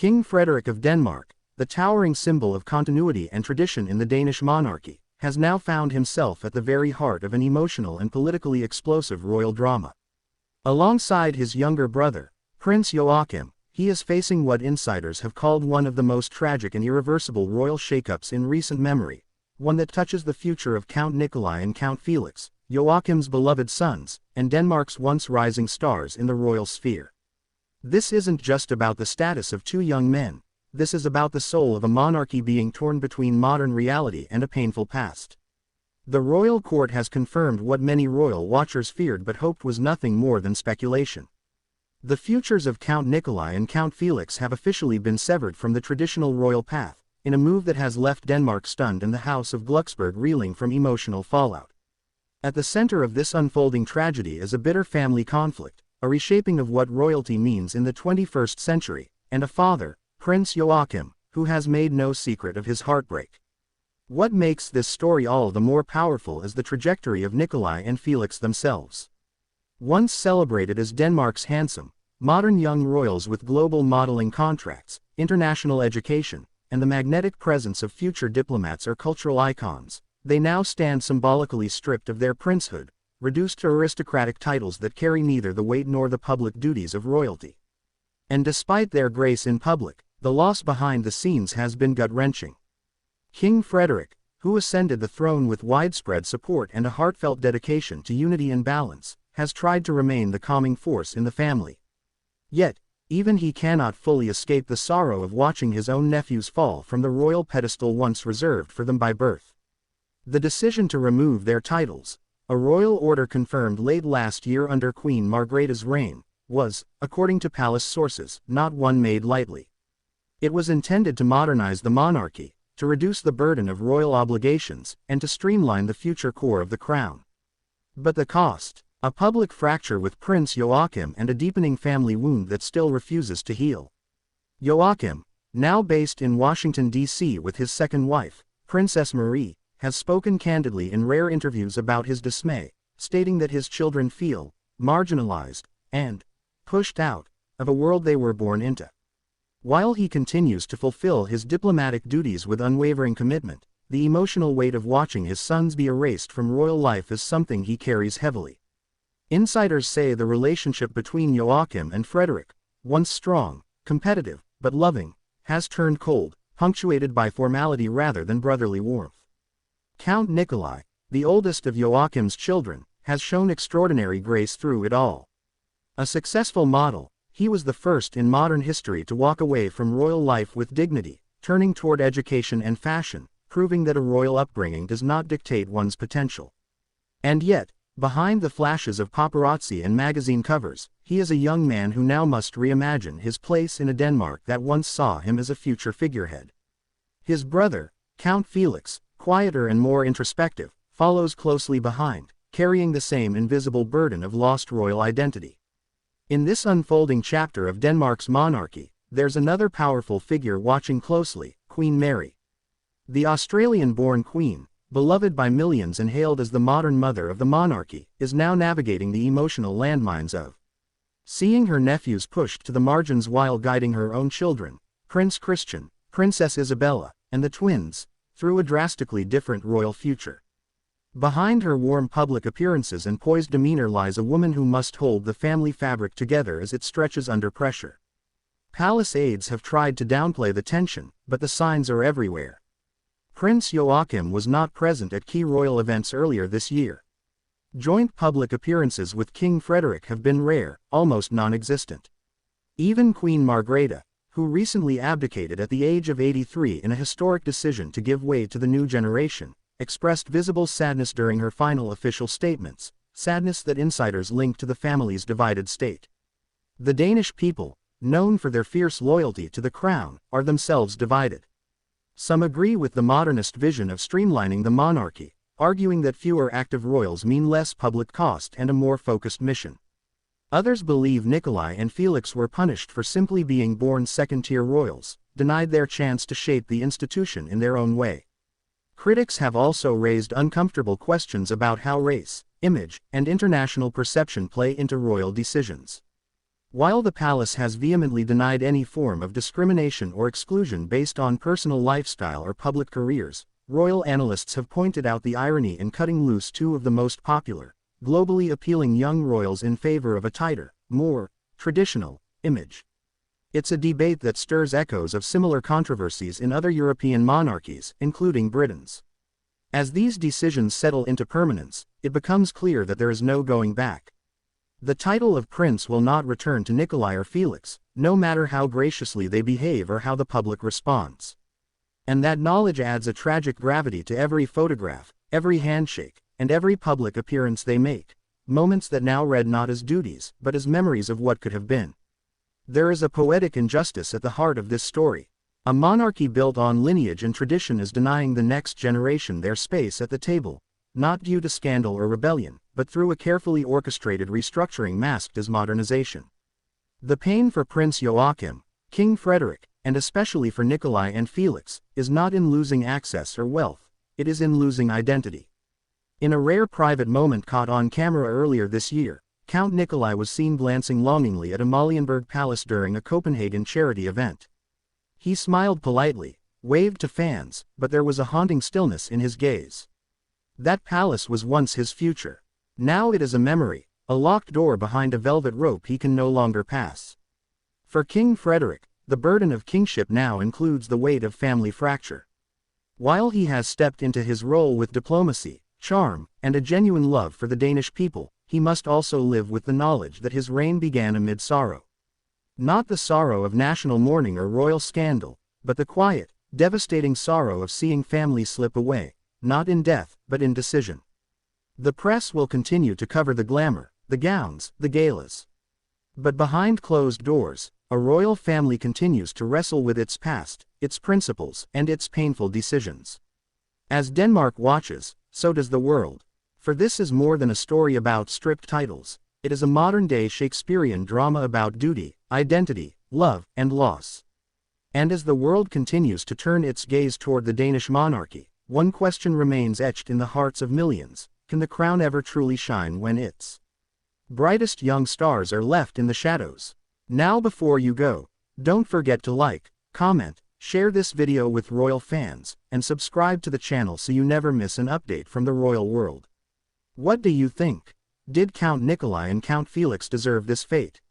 King Frederik of Denmark, the towering symbol of continuity and tradition in the Danish monarchy, has now found himself at the very heart of an emotional and politically explosive royal drama. Alongside his younger brother, Prince Joachim, he is facing what insiders have called one of the most tragic and irreversible royal shakeups in recent memory, one that touches the future of Count Nikolai and Count Felix, Joachim's beloved sons, and Denmark's once rising stars in the royal sphere. This isn't just about the status of two young men, this is about the soul of a monarchy being torn between modern reality and a painful past. The royal court has confirmed what many royal watchers feared but hoped was nothing more than speculation. The futures of Count Nikolai and Count Felix have officially been severed from the traditional royal path, in a move that has left Denmark stunned and the House of Glucksburg reeling from emotional fallout. At the center of this unfolding tragedy is a bitter family conflict, a reshaping of what royalty means in the 21st century, and a father, Prince Joachim, who has made no secret of his heartbreak. What makes this story all the more powerful is the trajectory of Nikolai and Felix themselves. Once celebrated as Denmark's handsome, modern young royals with global modeling contracts, international education, and the magnetic presence of future diplomats or cultural icons, they now stand symbolically stripped of their princehood, reduced to aristocratic titles that carry neither the weight nor the public duties of royalty. And despite their grace in public, the loss behind the scenes has been gut-wrenching. King Frederik, who ascended the throne with widespread support and a heartfelt dedication to unity and balance, has tried to remain the calming force in the family. Yet, even he cannot fully escape the sorrow of watching his own nephews fall from the royal pedestal once reserved for them by birth. The decision to remove their titles, a royal order confirmed late last year under Queen Margrethe's reign, was, according to palace sources, not one made lightly. It was intended to modernize the monarchy, to reduce the burden of royal obligations, and to streamline the future core of the crown. But the cost? A public fracture with Prince Joachim and a deepening family wound that still refuses to heal. Joachim, now based in Washington, D.C. with his second wife, Princess Marie, has spoken candidly in rare interviews about his dismay, stating that his children feel marginalized and pushed out of a world they were born into. While he continues to fulfill his diplomatic duties with unwavering commitment, the emotional weight of watching his sons be erased from royal life is something he carries heavily. Insiders say the relationship between Joachim and Frederik, once strong, competitive, but loving, has turned cold, punctuated by formality rather than brotherly warmth. Count Nikolai, the oldest of Joachim's children, has shown extraordinary grace through it all. A successful model, he was the first in modern history to walk away from royal life with dignity, turning toward education and fashion, proving that a royal upbringing does not dictate one's potential. And yet, behind the flashes of paparazzi and magazine covers, he is a young man who now must reimagine his place in a Denmark that once saw him as a future figurehead. His brother, Count Felix, quieter and more introspective, follows closely behind, carrying the same invisible burden of lost royal identity. In this unfolding chapter of Denmark's monarchy, there's another powerful figure watching closely, Queen Mary. The Australian-born queen, beloved by millions and hailed as the modern mother of the monarchy, is now navigating the emotional landmines of seeing her nephews pushed to the margins while guiding her own children, Prince Christian, Princess Isabella, and the twins, through a drastically different royal future. Behind her warm public appearances and poised demeanor lies a woman who must hold the family fabric together as it stretches under pressure. Palace aides have tried to downplay the tension, but the signs are everywhere. Prince Joachim was not present at key royal events earlier this year. Joint public appearances with King Frederik have been rare, almost non-existent. Even Queen Margrethe, who recently abdicated at the age of 83 in a historic decision to give way to the new generation, expressed visible sadness during her final official statements, sadness that insiders link to the family's divided state. The Danish people, known for their fierce loyalty to the crown, are themselves divided. Some agree with the modernist vision of streamlining the monarchy, arguing that fewer active royals mean less public cost and a more focused mission. Others believe Nikolai and Felix were punished for simply being born second-tier royals, denied their chance to shape the institution in their own way. Critics have also raised uncomfortable questions about how race, image, and international perception play into royal decisions. While the palace has vehemently denied any form of discrimination or exclusion based on personal lifestyle or public careers, royal analysts have pointed out the irony in cutting loose two of the most popular, globally appealing young royals in favor of a tighter, more traditional image. It's a debate that stirs echoes of similar controversies in other European monarchies, including Britain's. As these decisions settle into permanence, it becomes clear that there is no going back. The title of prince will not return to Nikolai or Felix, no matter how graciously they behave or how the public responds. And that knowledge adds a tragic gravity to every photograph, every handshake, and every public appearance they make, moments that now read not as duties, but as memories of what could have been. There is a poetic injustice at the heart of this story. A monarchy built on lineage and tradition is denying the next generation their space at the table, not due to scandal or rebellion, but through a carefully orchestrated restructuring masked as modernization. The pain for Prince Joachim, King Frederik, and especially for Nikolai and Felix, is not in losing access or wealth, it is in losing identity. In a rare private moment caught on camera earlier this year, Count Nikolai was seen glancing longingly at Amalienborg Palace during a Copenhagen charity event. He smiled politely, waved to fans, but there was a haunting stillness in his gaze. That palace was once his future. Now it is a memory, a locked door behind a velvet rope he can no longer pass. For King Frederik, the burden of kingship now includes the weight of family fracture. While he has stepped into his role with diplomacy, charm, and a genuine love for the Danish people, he must also live with the knowledge that his reign began amid sorrow. Not the sorrow of national mourning or royal scandal, but the quiet, devastating sorrow of seeing family slip away, not in death, but in decision. The press will continue to cover the glamour, the gowns, the galas. But behind closed doors, a royal family continues to wrestle with its past, its principles, and its painful decisions. As Denmark watches, so does the world. For this is more than a story about stripped titles, it is a modern-day Shakespearean drama about duty, identity, love, and loss. And as the world continues to turn its gaze toward the Danish monarchy, one question remains etched in the hearts of millions: can the crown ever truly shine when its brightest young stars are left in the shadows? Now before you go, don't forget to like, comment, share this video with royal fans, and subscribe to the channel so you never miss an update from the royal world. What do you think? Did Count Nikolai and Count Felix deserve this fate?